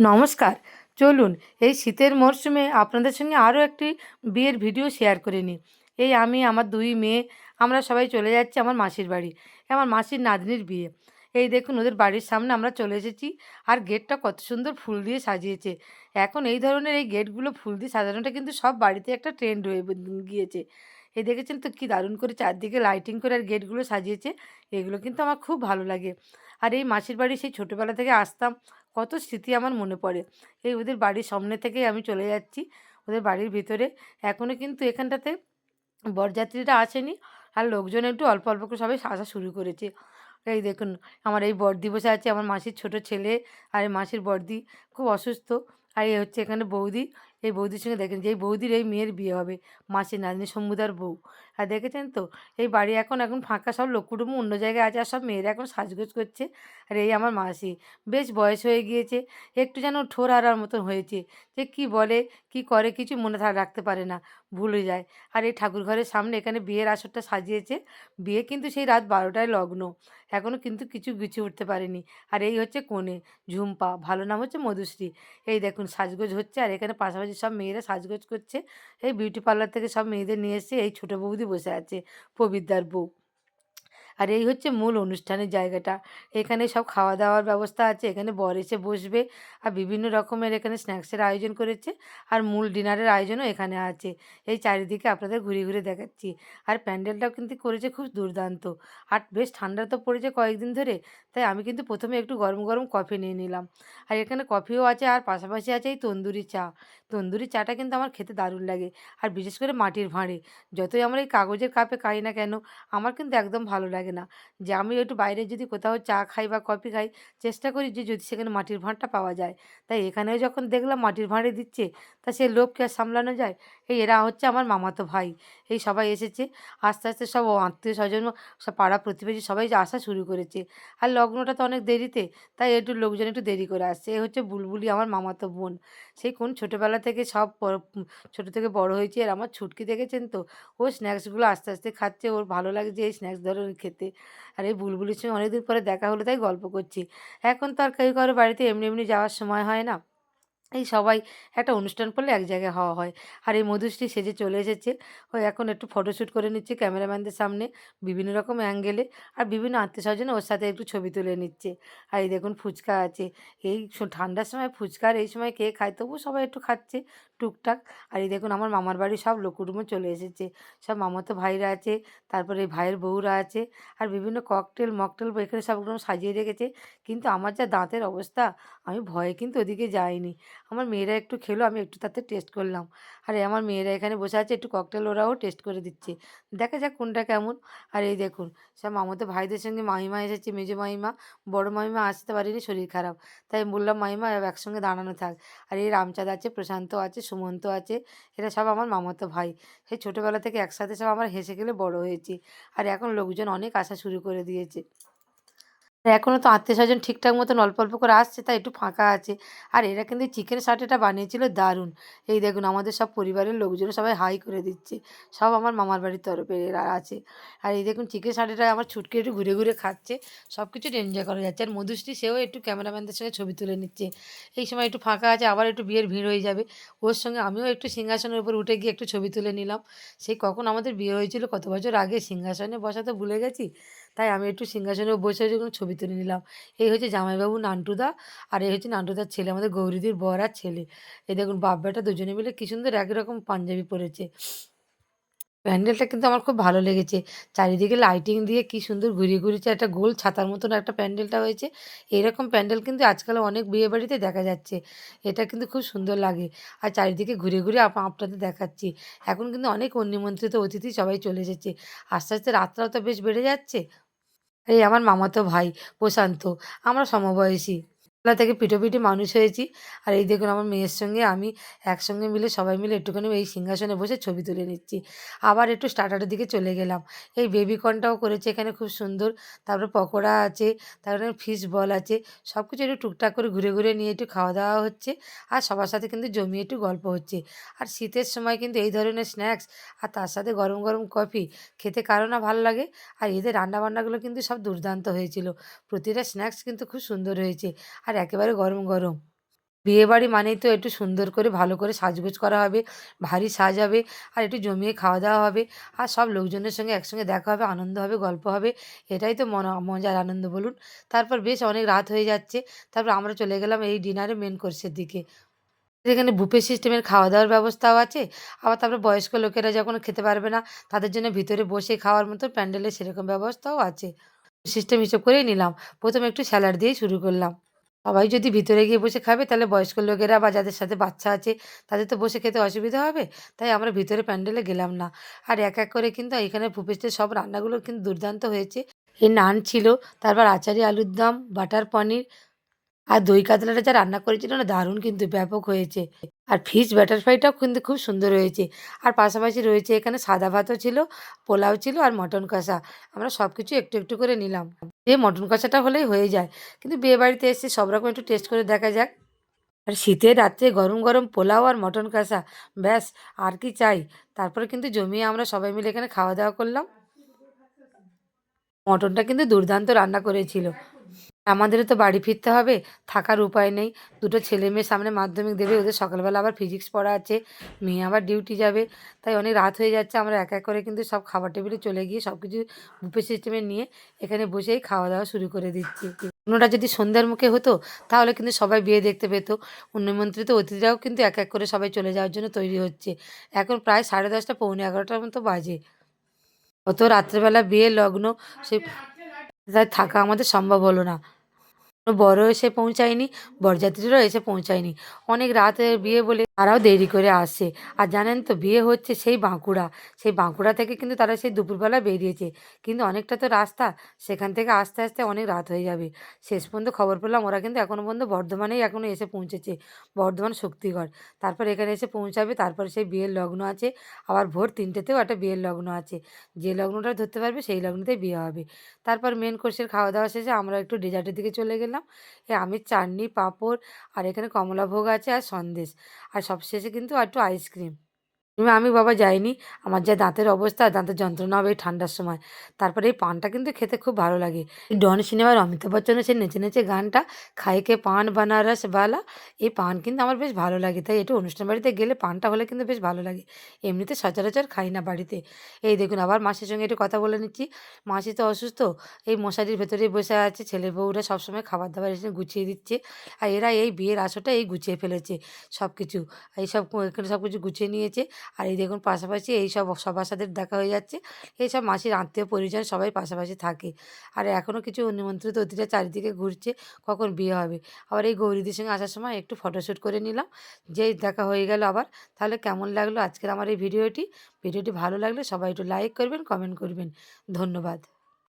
নমস্কার। চলুন এই শীতের মরশুমে আপনাদের সঙ্গে আরও একটি বিয়ের ভিডিও শেয়ার করে নিই। এই আমি, আমার ২ মেয়ে আমরা সবাই চলে যাচ্ছি আমার মাসির বাড়ি। আমার মাসির নাতনির বিয়ে। এই দেখুন ওদের বাড়ির সামনে আমরা চলে এসেছি। আর গেটটা কত সুন্দর ফুল দিয়ে সাজিয়েছে। এখন এই ধরনের এই গেটগুলো ফুল দিয়ে সাজানোটা কিন্তু সব বাড়িতে একটা ট্রেন্ড হয়ে গিয়েছে। এই দেখেছেন তো কি দারুণ করে চারদিকে লাইটিং করে আর গেটগুলো সাজিয়েছে। এগুলো কিন্তু আমার খুব ভালো লাগে। আর এই মাসির বাড়ি সেই ছোটোবেলা থেকে আসতাম। কত স্মৃতি আমার মনে পড়ে। এই ওদের বাড়ির সামনে থেকেই আমি চলে যাচ্ছি ওদের বাড়ির ভিতরে। এখনও কিন্তু এখানটাতে বরযাত্রীরা আসেনি। আর লোকজন একটু অল্প অল্প করে সবাই আসা শুরু করেছে। এই দেখুন আমার এই বড়দি বসে আছে, আমার মাসির ছোট ছেলে আর এই মাসির বড়দি খুব অসুস্থ। আর এই হচ্ছে এখানে বৌদি। এই বৌদির সঙ্গে দেখেন যে এই বৌদির এই মেয়ের বিয়ে হবে, মাসির নাতনি শম্ভুদার বউ। আর দেখেছেন তো এই বাড়ি এখন এখন ফাঁকা, সব লোক কুটুম্ব অন্য জায়গায় আছে আর সব মেয়েরা এখন সাজগোজ করছে। আর এই আমার মাসি, বেশ বয়স হয়ে গিয়েছে, একটু যেন ঠোর হারার মতন হয়েছে। যে কি বলে কি করে কিছু মনে রাখতে পারে না, ভুলে যায়। আর এই ঠাকুর ঘরের সামনে এখানে বিয়ের আসরটা সাজিয়েছে। বিয়ে কিন্তু সেই রাত ১২টায় লগ্ন। এখনও কিন্তু কিছু গুছিয়ে উঠতে পারেনি। আর এই হচ্ছে কনে, ঝুম্পা, ভালো নাম হচ্ছে মধুশ্রী। এই দেখুন সাজগোজ হচ্ছে আর এখানে পাশাপাশি সব মেয়েরা সাজগোজ করছে। এই বিউটি পার্লার থেকে সব মেয়েদের নিয়ে এসে এই ছোটো বৌদি বসে আছে, পবিত্রার বউ। আর এই হচ্ছে মূল অনুষ্ঠানের জায়গাটা। এখানে সব খাওয়া দাওয়ার ব্যবস্থা আছে, এখানে বর এসে বসবে। আর বিভিন্ন রকমের এখানে স্ন্যাক্সের আয়োজন করেছে। আর মূল ডিনারের আয়োজনও এখানে আছে। এই চারিদিকে আপনাদের ঘুরিয়ে ঘুরিয়ে দেখাচ্ছি। আর প্যান্ডেলটাও কিন্তু করেছে খুব দুর্দান্ত। আর বেশ ঠান্ডা তো পড়েছে কয়েকদিন ধরে। তাই আমি কিন্তু প্রথমে একটু গরম গরম কফি নিয়ে নিলাম। আর এখানে কফিও আছে আর পাশাপাশি আছে এই তন্দুরি চা। তন্দুরি চাটা কিন্তু আমার খেতে দারুণ লাগে। আর বিশেষ করে মাটির ভাঁড়ে। যতই আমরা এই কাগজের কাপে খাই না কেন, আমার কিন্তু একদম ভালো লাগে না। যে আমি একটু বাইরে যদি কোথাও চা খাই বা কফি খাই, চেষ্টা করি যে যদি সেখানে মাটির ভাঁড়টা পাওয়া যায়। তাই এখানেও যখন দেখলাম মাটির ভাঁড়ে দিচ্ছে, তা সে লোভ কি আর সামলানো যায়? এই এরা হচ্ছে আমার মামাতো ভাই। এই সবাই এসেছে। আস্তে আস্তে সব আত্মীয়-স্বজন, সব পাড়া প্রতিবেশী সবাই যে আসা শুরু করেছে। আর লগ্নটা তো অনেক দেরিতে, তাই একটু লোকজন একটু দেরি করে আসছে। এ হচ্ছে বুলবুলি, আমার মামাতো বোন। সেই কোন ছোটোবেলা থেকে সব ছোটো থেকে বড় হয়েছি। আর আমার ছুটকি দেখেছেন তো? ও স্ন্যাক্সগুলো আস্তে আস্তে খাচ্ছে, ওর ভালো লাগছে এই স্ন্যাক্স ধরনের খেতে। আর এই বুলবুলির সঙ্গে অনেকদিন পরে দেখা হলো তাই গল্প করছি। এখন তো আর কেউ কারো বাড়িতে এমনি এমনি যাওয়ার সময় হয় না। এই সবাই একটা অনুষ্ঠান করলে এক জায়গায় হওয়া হয়। আর এই মধুশ্রী সেজে চলে এসেছে। ও এখন একটু ফটোশ্যুট করে নিচ্ছে ক্যামেরাম্যানদের সামনে বিভিন্ন রকম অ্যাঙ্গেলে। আর বিভিন্ন আত্মীয়স্বজন ওর সাথে একটু ছবি তুলে নিচ্ছে। আর এই দেখুন ফুচকা আছে। এই ঠান্ডার সময় ফুচকা আর এই সময় কে খায়? তবুও সবাই একটু খাচ্ছে টুকটাক। আর এই দেখুন আমার মামার বাড়ির সব লোক কুটুম্ব চলে এসেছে। সব মামাতো ভাইরা আছে, তারপরে এই ভাইয়ের বউরা আছে। আর বিভিন্ন ককটেল মকটেল এখানে সব রকম সাজিয়ে রেখেছে। কিন্তু আমার যা দাঁতের অবস্থা, আমি ভয়ে কিন্তু ওদিকে যাইনি। আমার মেয়েরা একটু খেলো, আমি একটু তাতে টেস্ট করলাম। আর এই আমার মেয়েরা এখানে বসে আছে, একটু ককটেল ওরাও টেস্ট করে দিচ্ছে। দেখা যাক কোনটা কেমন। আর এই দেখুন সব মামাতো ভাইদের সঙ্গে মামিমা এসেছে, মেজো মামিমা। বড় মামিমা আসতে পারেনি, শরীর খারাপ। তাই আমি বললাম মামিমা একসঙ্গে দাঁড়ানো থাক। আর এই রামচাঁদ আছে, প্রশান্ত আছে, সুমন্ত আছে। এরা সব আমার মামাতো ভাই। সেই ছোটোবেলা থেকে একসাথে সব আমরা হেসে খেলে বড় হয়েছি। আর এখন লোকজন অনেক আসা শুরু করে দিয়েছে। এখনও তো আত্মীয়স্বজন ঠিকঠাক মতন অল্প, অল্প করে আসছে, তাই একটু ফাঁকা আছে। আর এরা কিন্তু এই চিকেন সাটেটা বানিয়েছিল দারুণ। এই দেখুন আমাদের সব পরিবারের লোকজনও সবাই হাই করে দিচ্ছে। সব আমার মামার বাড়ির তরফের এরা আছে। আর এই দেখুন চিকেন সাটেটা আমার ছুটকি একটু ঘুরে, ঘুরে খাচ্ছে। সব কিছুতে এনজয় করা যাচ্ছে। আর মধুশ্রী সেও একটু ক্যামেরাম্যানদের সঙ্গে ছবি তুলে নিচ্ছে। এই সময় একটু ফাঁকা আছে, আবার একটু বিয়ের ভিড় হয়ে যাবে। ওর সঙ্গে আমিও একটু সিংহাসনের উপর উঠে গিয়ে একটু ছবি তুলে নিলাম। সেই কখন আমাদের বিয়ে হয়েছিল কত বছর আগে, সিংহাসনে বসা তো ভুলে গেছি। তাই আমি একটু সিংহাসনে বসে যখন ছবি তুলে নিলাম। এই হচ্ছে জামাইবাবু নান্টুদা। আর এই হচ্ছে নান্টুদার ছেলে, আমাদের গৌরীদির বর আর ছেলে। এই দেখুন বাপ বেটা দুজনে মিলে কি সুন্দর একই রকম পাঞ্জাবি পরেছে। প্যান্ডেলটা কিন্তু আমার খুব ভালো লেগেছে। চারিদিকে লাইটিং দিয়ে কি সুন্দর ঘুরিয়ে ঘুরিয়েছে, একটা গোল ছাতার মতন একটা প্যান্ডেলটা হয়েছে। এরকম প্যান্ডেল কিন্তু আজকাল অনেক বিয়েবাড়িতে দেখা যাচ্ছে। এটা কিন্তু খুব সুন্দর লাগে। আর চারিদিকে ঘুরে, ঘুরে আপনাদের দেখাচ্ছি। এখন কিন্তু অনেক নিমন্ত্রিত অতিথি সবাই চলে এসেছে। আস্তে, আস্তে রাতটাও তো বেশ বেড়ে যাচ্ছে। এই আমার মামাতো ভাই প্রশান্ত, আমরা সমবয়সী। ছোটবেলা থেকে পিঠোপিঠি মানুষ হয়েছি। আর এই দেখুন আমার মেয়ের সঙ্গে আমি একসঙ্গে মিলে সবাই মিলে একটুখানি এই সিংহাসনে বসে ছবি তুলে নিচ্ছি। আবার একটু স্টার্টারের দিকে চলে গেলাম। এই বেবিকর্নটাও করেছে এখানে খুব সুন্দর। তারপরে পকোড়া আছে, তারপরে ফিশ বল আছে। সবকিছু একটু টুকটাক করে ঘুরে, ঘুরে নিয়ে একটু খাওয়া-দাওয়া হচ্ছে। আর সবার সাথে কিন্তু জমিয়ে একটু গল্প হচ্ছে। আর শীতের সময় কিন্তু এই ধরনের স্ন্যাক্স আর তার সাথে গরম, গরম কফি খেতে কারো না ভাল লাগে? আর এদের রান্নাবান্নাগুলো কিন্তু সব দুর্দান্ত হয়েছিল। প্রতিটা স্ন্যাক্স কিন্তু খুব সুন্দর হয়েছে। আর একেবারে গরম, গরম। বিয়েবাড়ি মানেই তো একটু সুন্দর করে ভালো করে সাজগোজ করা হবে, ভারী সাজ হবে, আর একটু জমিয়ে খাওয়া-দাওয়া হবে। আর সব লোকজনের সঙ্গে একসঙ্গে দেখা হবে, আনন্দ হবে, গল্প হবে। এটাই তো মজার আনন্দ বলুন। তারপর বেশ অনেক রাত হয়ে যাচ্ছে। তারপর আমরা চলে গেলাম এই ডিনারে মেইন কোর্সের দিকে। এখানে বুফে সিস্টেমের খাওয়া-দাওয়ার ব্যবস্থাও আছে। আবার তারপরে বয়স্ক লোকেরা যখন খেতে পারবে না, তাদের জন্য ভিতরে বসে খাওয়ার মতো প্যান্ডেলের সেরকম ব্যবস্থাও আছে। সিস্টেম হিসেব করেই নিলাম। ১ম একটু স্যালাড দিয়েই শুরু করলাম। সবাই যদি ভিতরে গিয়ে বসে খাবে তাহলে বয়স্ক লোকেরা বা যাদের সাথে বাচ্চা আছে তাদের তো বসে খেতে অসুবিধা হবে। তাই আমরা ভিতরে প্যান্ডেলে গেলাম না। আর এক করে কিন্তু এখানে ফুফেস্টের সব রান্নাগুলো কিন্তু দুর্দান্ত হয়েছে। এই নান ছিল, তারপর আচারি আলুর দম, বাটার পনির আর দই কাতলাটা যা রান্না করেছিল না দারুণ কিন্তু ব্যাপক হয়েছে। আর ফিশ ব্যাটার ফ্রাইটাও কিন্তু খুব সুন্দর হয়েছে। আর পাশাপাশি রয়েছে এখানে সাদা ভাতও ছিল, পোলাও ছিল আর মটন কষা। আমরা সবকিছু একটু, একটু করে নিলাম। এই মটন কষাটা হলেই হয়ে যায়। কিন্তু বিয়েবাড়িতে এসে সব রকম একটু টেস্ট করে দেখা যাক। আর শীতের রাত্রে গরম, গরম পোলাও আর মটন কষা ব্যাস আর কি চাই? তারপরে কিন্তু জমিয়ে আমরা সবাই মিলে এখানে খাওয়া-দাওয়া করলাম। মটনটা কিন্তু দুর্দান্ত রান্না করেছিল। আমাদেরও তো বাড়ি ফিরতে হবে, থাকার উপায় নেই। দুটো ছেলেমেয়ে সামনে মাধ্যমিক দেবে, ওদের সকালবেলা আবার ফিজিক্স পড়া আছে, মেয়ে আবার ডিউটি যাবে। তাই অনেক রাত হয়ে যাচ্ছে। আমরা এক করে কিন্তু সব খাবার টেবিলে চলে গিয়ে সবকিছু বুফে সিস্টেমে নিয়ে এখানে বসেই খাওয়া-দাওয়া শুরু করে দিচ্ছি। অন্যটা যদি সন্ধ্যার মুখে হতো তাহলে কিন্তু সবাই বিয়ে দেখতে পেত। নিমন্ত্রিত অতিথিরাও কিন্তু এক করে সবাই চলে যাওয়ার জন্য তৈরি হচ্ছে। এখন প্রায় 10:30 পৌনে 11টার মতো বাজে। অত রাত্রেবেলা বিয়ের লগ্ন, সে তাই থাকা আমাদের সম্ভব হলো না। কোনো বরও এসে পৌঁছায়নি, বরযাত্রীরাও এসে পৌঁছায়নি। অনেক রাতের বিয়ে বলে তারাও দেরি করে আসে। আর জানেন তো বিয়ে হচ্ছে সেই বাঁকুড়া। সেই বাঁকুড়া থেকে কিন্তু তারা সেই দুপুরবেলা বেরিয়েছে। কিন্তু অনেকটা তো রাস্তা, সেখান থেকে আসতে, আসতে অনেক রাত হয়ে যাবে। শেষ পর্যন্ত খবর পেলাম ওরা কিন্তু এখনো পর্যন্ত বর্ধমানেই এখনো এসে পৌঁছেছে। বর্ধমান শক্তিগড়। তারপর এখানে এসে পৌঁছাবে, তারপরে সেই বিয়ের লগ্ন আছে। আবার ভোর ৩টেতেও একটা বিয়ের লগ্ন আছে। যে লগ্নটা ধরতে পারবে সেই লগ্নতেই বিয়ে হবে। তারপর মেন কোর্সের খাওয়া-দাওয়া শেষে আমরা একটু ডেজার্টের দিকে চলে গেলাম। আমের চাটনি, পাঁপড় আর এখানে কমলাভোগ আছে আর সন্দেশ। আর সবশেষে কিন্তু একটু আইসক্রিম। আমি বাবা যাইনি। আমার যা দাঁতের অবস্থা, দাঁতের যন্ত্রণা হবে এই ঠান্ডার সময়। তারপরে এই পানটা কিন্তু খেতে খুব ভালো লাগে। এই ডন সিনেমার অমিতাভ বচ্চনের সেই নেচে, নেচে গানটা, "খায়ে কে পান বানারস বালা", এই পান কিন্তু আমার বেশ ভালো লাগে। তাই একটু অনুষ্ঠান বাড়িতে গেলে পানটা হলে কিন্তু বেশ ভালো লাগে। এমনিতে সচরাচর খাই না বাড়িতে। এই দেখুন আবার মাসির সঙ্গে একটু কথা বলে নিচ্ছি। মাসি তো অসুস্থ। এই মশারির ভেতরেই বসে আছে। ছেলে বউরা সবসময় খাবার-দাবার এসে গুছিয়ে দিচ্ছে। আর এরা এই বিয়ের আসরটা এই গুছিয়ে ফেলেছে সবকিছু। এইসব এখানে সবকিছু গুছিয়ে নিয়েছে। আর এই দেখুন পাশাপাশি এইসব সবার সাথে দেখা হয়ে যাচ্ছে। এইসব মাসির আত্মীয় পরিজন সবাই পাশাপাশি থাকে। আর এখনও কিছু নিমন্ত্রিত অতিথিরা চারিদিকে ঘুরছে, কখন বিয়ে হবে। আবার এই গৌরীদির সঙ্গে আসার সময় একটু ফটোশ্যুট করে নিলাম। যেই দেখা হয়ে গেল আবার। তাহলে কেমন লাগলো আজকের আমার এই ভিডিওটি? ভিডিওটি ভালো লাগলে সবাই একটু লাইক করবেন, কমেন্ট করবেন। ধন্যবাদ।